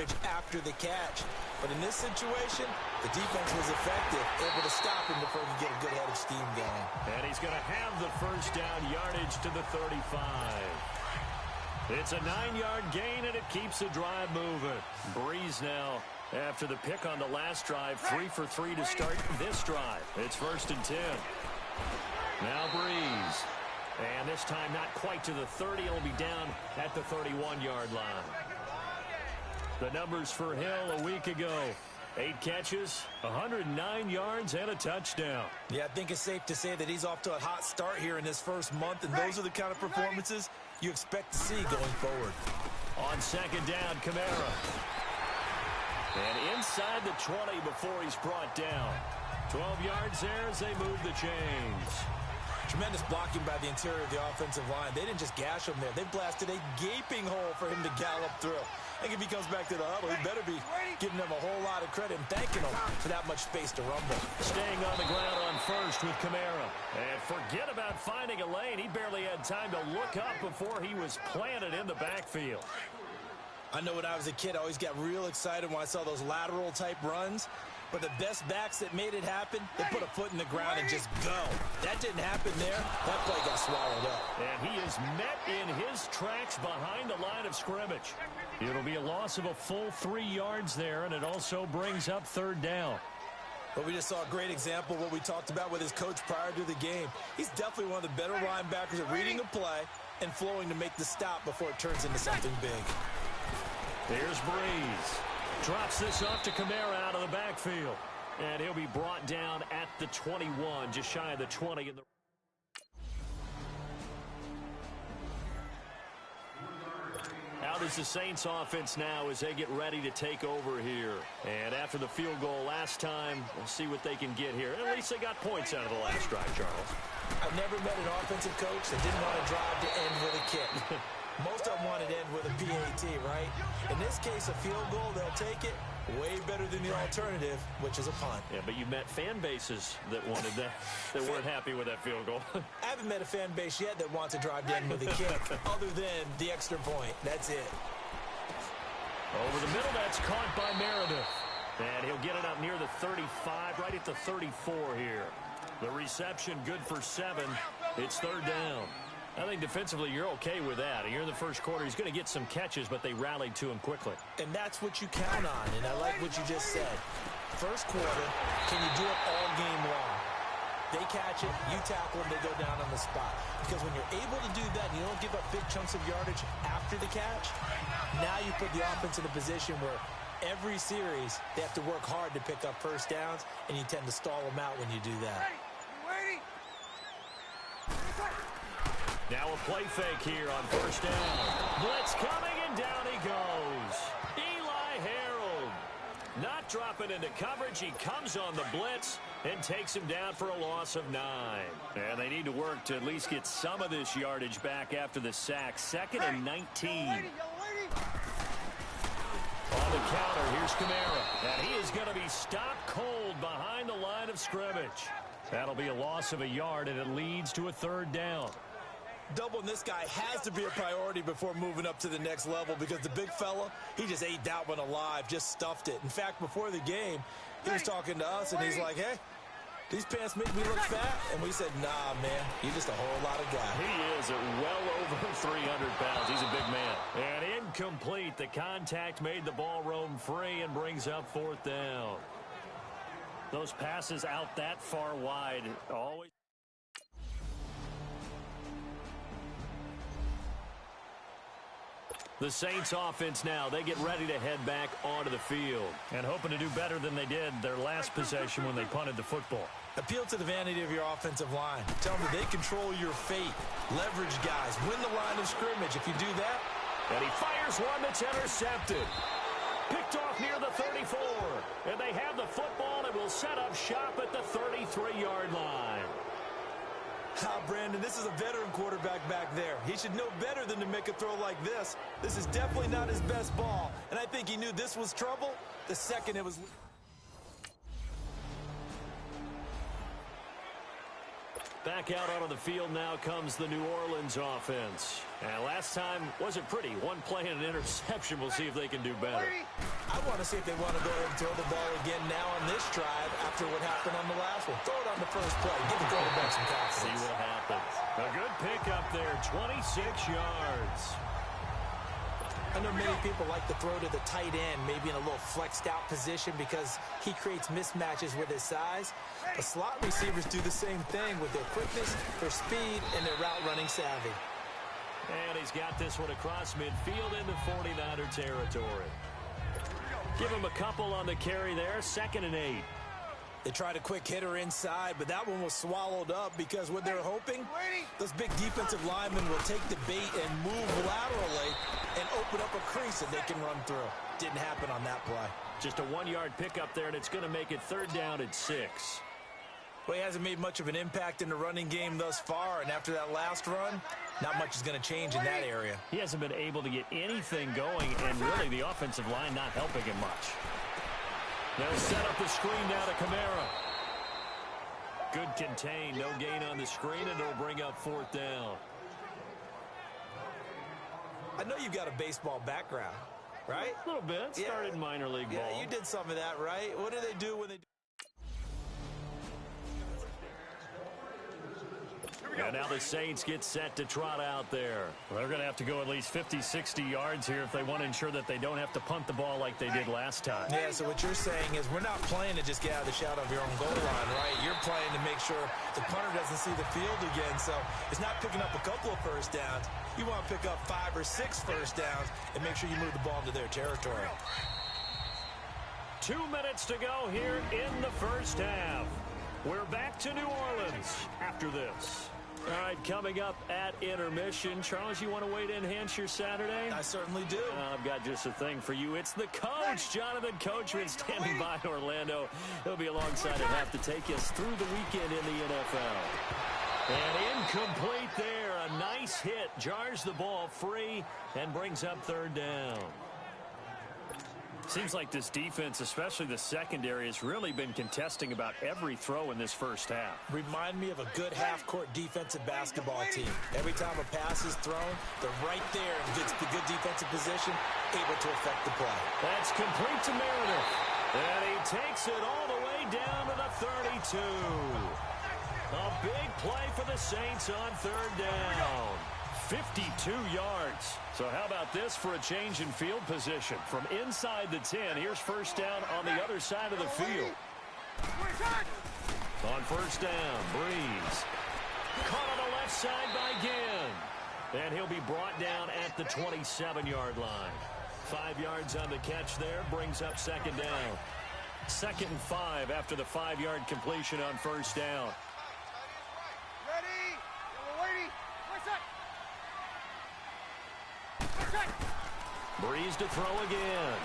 yardage after the catch. But in this situation, the defense was effective, able to stop him before he could get a good head of steam going. And he's going to have the first down yardage to the 35. It's a 9-yard gain, and it keeps the drive moving. Breeze now, after the pick on the last drive, 3 for 3 to start this drive. It's 1st and 10. Now Breeze. And this time not quite to the 30. It'll be down at the 31-yard line. The numbers for Hill a week ago. 8 catches, 109 yards, and a touchdown. Yeah, I think it's safe to say that he's off to a hot start here in this first month, and those are the kind of performances you expect to see going forward. On 2nd down, Kamara. And inside the 20 before he's brought down. 12 yards there as they move the chains. Tremendous blocking by the interior of the offensive line. They didn't just gash him there. They blasted a gaping hole for him to gallop through. I think if he comes back to the huddle, he better be giving them a whole lot of credit and thanking them for that much space to rumble. Staying on the ground on first with Kamara. And forget about finding a lane. He barely had time to look up before he was planted in the backfield. I know when I was a kid, I always got real excited when I saw those lateral-type runs. But the best backs that made it happen, they put a foot in the ground and just go. That didn't happen there. That play got swallowed up. And he is met in his tracks behind the line of scrimmage. It'll be a loss of a full 3 yards there, and it also brings up 3rd down. But we just saw a great example of what we talked about with his coach prior to the game. He's definitely one of the better linebackers at reading a play and flowing to make the stop before it turns into something big. Here's Breeze. Drops this off to Kamara out of the backfield. And he'll be brought down at the 21, just shy of the 20 in the... Out is the Saints offense now as they get ready to take over here. And after the field goal last time, we'll see what they can get here. At least they got points out of the last drive, Charles. I've never met an offensive coach that didn't want to drive to end with a kick. Most of them want to end with a PAT, right? In this case, a field goal, they'll take it. Way better than the alternative, which is a punt. Yeah, but you met fan bases that wanted that, that weren't happy with that field goal. I haven't met a fan base yet that wants to drive to end with a kick, other than the extra point. That's it. Over the middle, that's caught by Meredith. And he'll get it up near the 35, right at the 34 here. The reception good for 7. It's 3rd down. I think defensively you're okay with that. You're in the first quarter. He's going to get some catches, but they rallied to him quickly. And that's what you count on, and I like what you just said. First quarter, can you do it all game long? They catch it, you tackle them, they go down on the spot. Because when you're able to do that and you don't give up big chunks of yardage after the catch, now you put the offense in a position where every series they have to work hard to pick up first downs, and you tend to stall them out when you do that. Now a play fake here on 1st down. Blitz coming, and down he goes. Eli Harold not dropping into coverage. He comes on the blitz and takes him down for a loss of 9. And they need to work to at least get some of this yardage back after the sack. 2nd and 19. On the counter, here's Kamara. And he is going to be stopped cold behind the line of scrimmage. That'll be a loss of a yard, and it leads to a 3rd down. Doubling this guy has to be a priority before moving up to the next level, because the big fella, he just ate that one alive, just stuffed it. In fact, before the game, he was talking to us, and he's like, hey, these pants make me look fat. And we said, nah, man, you're just a whole lot of guy. He is at well over 300 pounds. He's a big man. And incomplete. The contact made the ball roam free and brings up 4th down. Those passes out that far wide always... The Saints offense now, they get ready to head back onto the field and hoping to do better than they did their last possession when they punted the football. Appeal to the vanity of your offensive line. Tell them that they control your fate. Leverage guys. Win the line of scrimmage. If you do that. And he fires one that's intercepted. Picked off near the 34. And they have the football and will set up shop at the 33-yard line. Brandon, this is a veteran quarterback back there. He should know better than to make a throw like this. This is definitely not his best ball, and I think he knew this was trouble the second it was... Back out onto the field now comes the New Orleans offense. And last time wasn't pretty. One play and an interception. We'll see if they can do better. I want to see if they want to go ahead and throw the ball again now on this drive after what happened on the last one. Throw it on the first play. Give the quarterback some confidence. See what happens. A good pickup there, 26 yards. I know many people like to throw to the tight end, maybe in a little flexed out position because he creates mismatches with his size. But slot receivers do the same thing with their quickness, their speed, and their route running savvy. And he's got this one across midfield into 49er territory. Give him a couple on the carry there, 2nd and 8. They tried a quick hitter inside, but that one was swallowed up because what they're hoping, those big defensive linemen will take the bait and move laterally and open up a crease that they can run through. Didn't happen on that play. Just a 1-yard pickup there, and it's going to make it 3rd down and 6. Well, he hasn't made much of an impact in the running game thus far, and after that last run, not much is going to change in that area. He hasn't been able to get anything going, and really the offensive line not helping him much. They'll set up the screen now to Kamara. Good contain, no gain on the screen, and it'll bring up 4th down. I know you've got a baseball background, right? A little bit. Started minor league ball. Yeah, you did some of that, right? What do they do when they do? And now the Saints get set to trot out there. Well, they're going to have to go at least 50, 60 yards here if they want to ensure that they don't have to punt the ball like they did last time. Yeah, so what you're saying is we're not playing to just get out of the shadow of your own goal line, right? You're playing to make sure the punter doesn't see the field again. So it's not picking up a couple of first downs. You want to pick up 5 or 6 first downs and make sure you move the ball into their territory. 2 minutes to go here in the first half. We're back to New Orleans after this. All right, coming up at intermission. Charles, you want to wait to enhance your Saturday? I certainly do. I've got just a thing for you. It's the coach, Jonathan Coachman, standing by in Orlando. He'll be alongside at half to take us through the weekend in the NFL. And incomplete there. A nice hit. Jars the ball free and brings up 3rd down. Seems like this defense, especially the secondary, has really been contesting about every throw in this first half. Remind me of a good half-court defensive basketball team. Every time a pass is thrown, they're right there and gets the good defensive position, able to affect the play. That's complete to Meredith. And he takes it all the way down to the 32. A big play for the Saints on 3rd down. 52 yards. So how about this for a change in field position? From inside the 10, here's first down on the other side of the field. On first down, Breeze. Caught on the left side by Ginn. And he'll be brought down at the 27-yard line. 5 yards on the catch there, brings up 2nd down. 2nd and 5 after the 5-yard completion on first down. Breeze to throw again.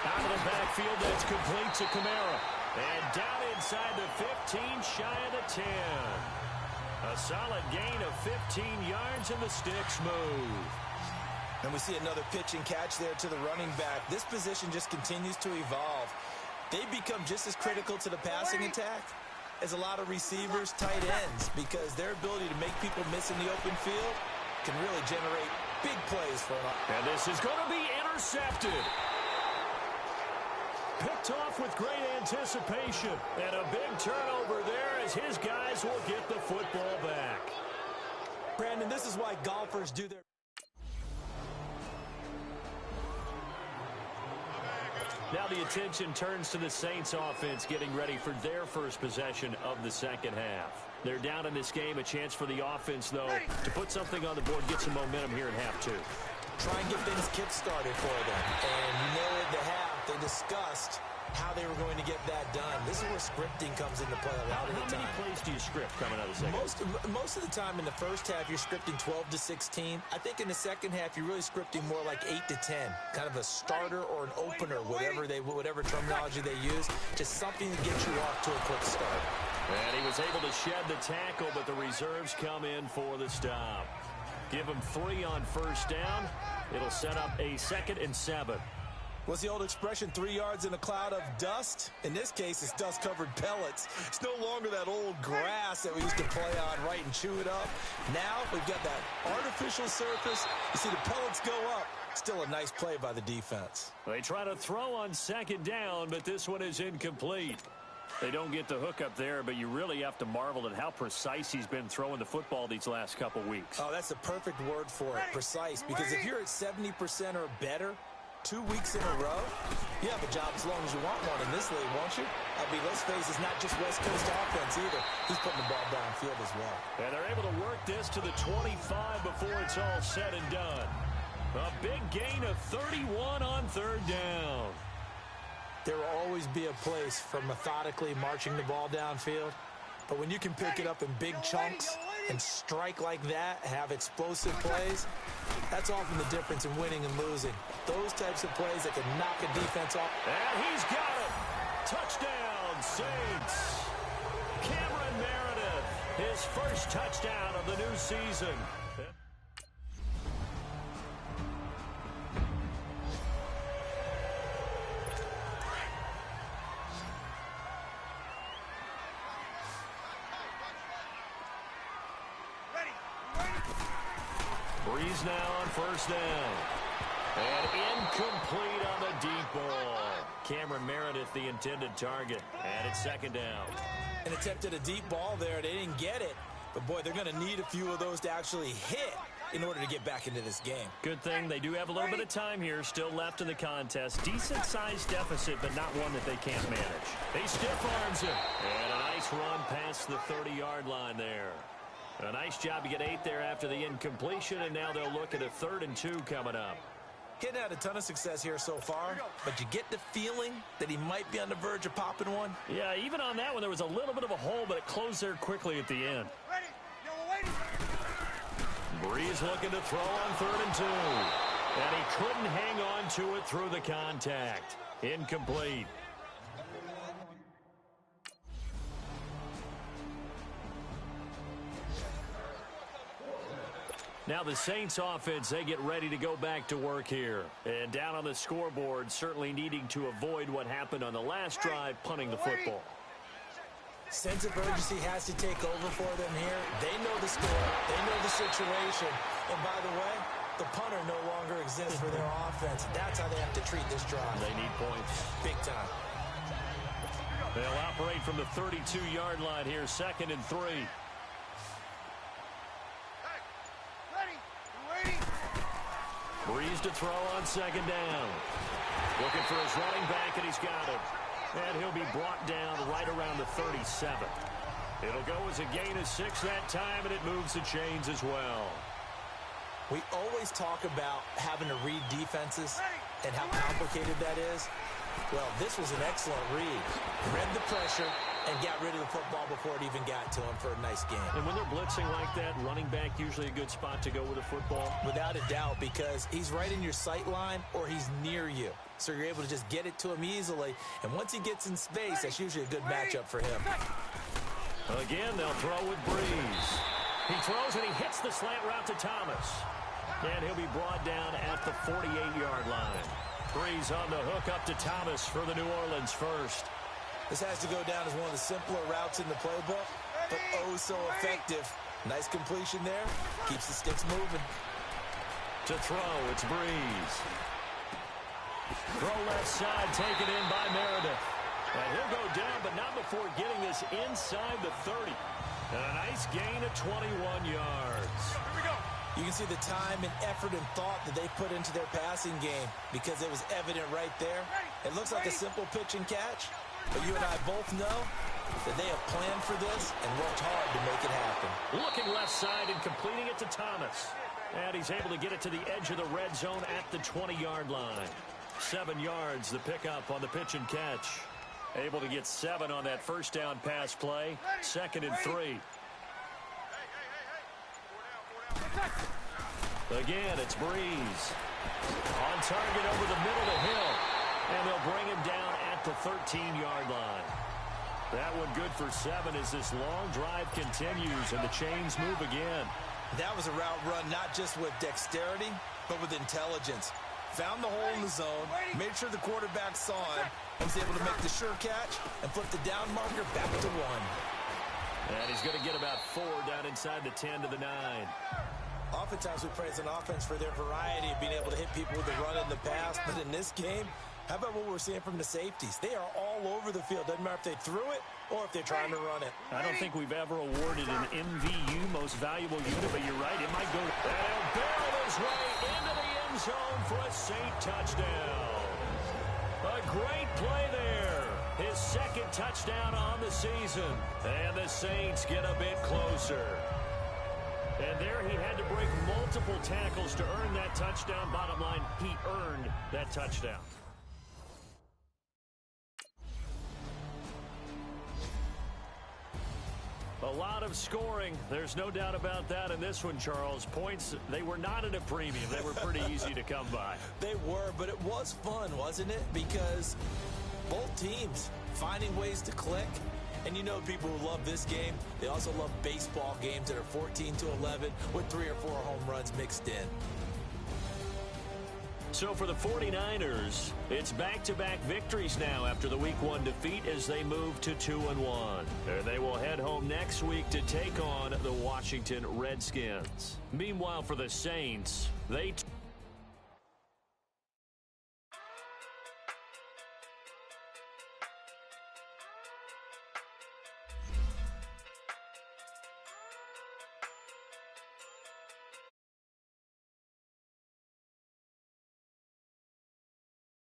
Out of the backfield, that's complete to Kamara. And down inside the 15, shy of the 10. A solid gain of 15 yards, and the sticks move. And we see another pitch and catch there to the running back. This position just continues to evolve. They become just as critical to the passing attack as a lot of receivers, tight ends, because their ability to make people miss in the open field can really generate big plays for them. And this is going to be intercepted. Picked off with great anticipation. And a big turnover there as his guys will get the football back. Brandon, this is why golfers do their... Now the attention turns to the Saints offense getting ready for their first possession of the second half. They're down in this game. A chance for the offense, though, to put something on the board, get some momentum here in half 2. Try and get things kick-started for them. And you know at the half, they discussed how they were going to get that done. This is where scripting comes into play a lot of the time. How many plays do you script coming out of the second? Most of the time in the first half, you're scripting 12 to 16. I think in the second half, you're really scripting more like 8 to 10. Kind of a starter or an opener, whatever terminology they use. Just something to get you off to a quick start. And he was able to shed the tackle, but the reserves come in for the stop. Give him 3 on first down. It'll set up a 2nd and 7. What's the old expression, 3 yards in a cloud of dust? In this case, it's dust-covered pellets. It's no longer that old grass that we used to play on, right, and chew it up. Now we've got that artificial surface. You see the pellets go up. Still a nice play by the defense. They try to throw on second down, but this one is incomplete. They don't get the hook up there, but you really have to marvel at how precise he's been throwing the football these last couple weeks. Oh, that's the perfect word for it, precise. Because if you're at 70% or better 2 weeks in a row, you have a job as long as you want one in this league, won't you? I mean, let's face it's not just West Coast offense either. He's putting the ball downfield as well. And they're able to work this to the 25 before it's all said and done. A big gain of 31 on third down. There will always be a place for methodically marching the ball downfield. But when you can pick it up in big chunks and strike like that, have explosive plays, that's often the difference in winning and losing. Those types of plays that can knock a defense off. And he's got it. Touchdown, Saints. Cameron Meredith, his first touchdown of the new season. Breeze now on first down. And incomplete on the deep ball. Cameron Meredith, the intended target. And it's second down. And attempted a deep ball there. They didn't get it. But, boy, they're going to need a few of those to actually hit in order to get back into this game. Good thing they do have a little bit of time here still left in the contest. Decent-sized deficit, but not one that they can't manage. He stiff arms him. And a nice run past the 30-yard line there. A nice job to get 8 there after the incompletion, and now they'll look at a 3rd and 2 coming up. Hitting had a ton of success here so far, but you get the feeling that he might be on the verge of popping one. Yeah, even on that one, there was a little bit of a hole, but it closed there quickly at the end. Breeze looking to throw on 3rd and 2. And he couldn't hang on to it through the contact. Incomplete. Now the Saints offense, they get ready to go back to work here. And down on the scoreboard, certainly needing to avoid what happened on the last drive, punting the football. Sense of urgency has to take over for them here. They know the score. They know the situation. And by the way, the punter no longer exists for their offense. That's how they have to treat this drive. They need points. Big time. They'll operate from the 32-yard line here, 2nd and 3. Breeze to throw on 2nd down. Looking for his running back, and he's got it. And he'll be brought down right around the 37. It'll go as a gain of 6 that time, and it moves the chains as well. We always talk about having to read defenses and how complicated that is. Well, this was an excellent read. Read the pressure and got rid of the football before it even got to him for a nice game. And when they're blitzing like that, running back usually a good spot to go with a football? Without a doubt, because he's right in your sight line or he's near you. So you're able to just get it to him easily. And once he gets in space, that's usually a good matchup for him. Again, they'll throw with Breeze. He throws and he hits the slant route to Thomas. And he'll be brought down at the 48-yard line. Breeze on the hook up to Thomas for the New Orleans first. This has to go down as one of the simpler routes in the playbook, but oh so effective. Nice completion there. Keeps the sticks moving. To throw, it's Breeze. Throw left side, taken in by Meredith. And he'll go down, but not before getting this inside the 30. And a nice gain of 21 yards. Here we go. You can see the time and effort and thought that they put into their passing game because it was evident right there. It looks like a simple pitch and catch, but you and I both know that they have planned for this and worked hard to make it happen. Looking left side and completing it to Thomas. And he's able to get it to the edge of the red zone at the 20-yard line. 7 yards, the pickup on the pitch and catch. Able to get 7 on that first down pass play. 2nd and 3. Again, it's Breeze. On target over the middle to Hill. And they'll bring him down at the 13-yard line. That one good for 7 as this long drive continues and the chains move again. That was a route run not just with dexterity, but with intelligence. found the hole in the zone, made sure the quarterback saw him, and was able to make the sure catch and flip the down marker back to 1. And he's going to get about 4 down inside the 10 to the 9. Oftentimes we praise an offense for their variety of being able to hit people with the run in the pass, but in this game, how about what we're seeing from the safeties? They are all over the field. Doesn't matter if they threw it or if they're trying to run it. I don't think we've ever awarded an MVU, most valuable unit, but you're right. It might go. And he'll barrel his way into the end zone for a Saint touchdown. A great play there. His second touchdown on the season. And the Saints get a bit closer. And there he had to break multiple tackles to earn that touchdown. Bottom line, he earned that touchdown. A lot of scoring. There's no doubt about that in this one, Charles. Points, they were not at a premium. They were pretty easy to come by. They were, but it was fun, wasn't it? Because both teams finding ways to click. And you know people who love this game, they also love baseball games that are 14-11 with 3 or 4 home runs mixed in. So for the 49ers, it's back-to-back victories now after the Week 1 defeat as they move to 2-1. They will head home next week to take on the Washington Redskins. Meanwhile, for the Saints, they